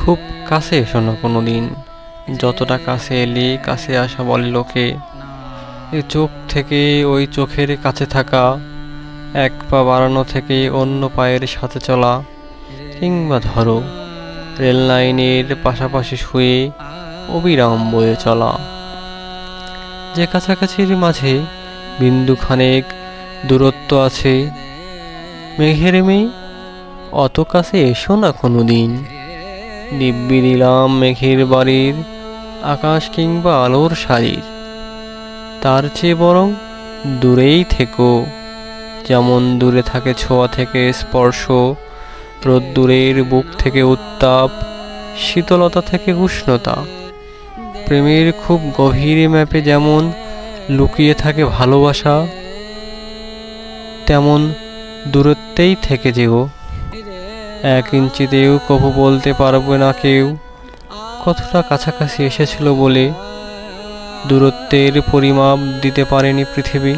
খুব কাছে এসো না কোনোদিন, যতটা কাছে এলে কাছে আসা বলে লোকে। এই চোখ থেকে ওই চোখের কাছে থাকা, এক পা বাড়ানো থেকে অন্য পায়ের সাথে চলা, কিংবা ধরো রেল লাইনের পাশাপাশি শুয়ে অবিরাম বয়ে চলা। যে কাছাকাছির মাঝে বিন্দু খানেক দূরত্ব আছে, মেঘের মেয়ে অত কাছে এসো না কোনোদিন। দিব্যি দিলাম মেঘের বাড়ির, আকাশ কিংবা আলোর শাড়ির, তার চেয়ে বরং দূরেই থেকো। যেমন দূরে থাকে ছোঁয়া থেকে স্পর্শ, রোদ্দুরের বুক থেকে উত্তাপ, শীতলতা থেকে উষ্ণতা। প্রেমের খুব গভীর ম্যাপে যেমন লুকিয়ে থাকে ভালোবাসা, তেমন দূরত্বেই থেকে যেও। 1 ইঞ্চিতেও কভু বলতে পারবে না কেউ কতটা কাছাকাছি এসেছিল বলে। দূরত্বের পরিমাপ দিতে পারেনি পৃথিবী।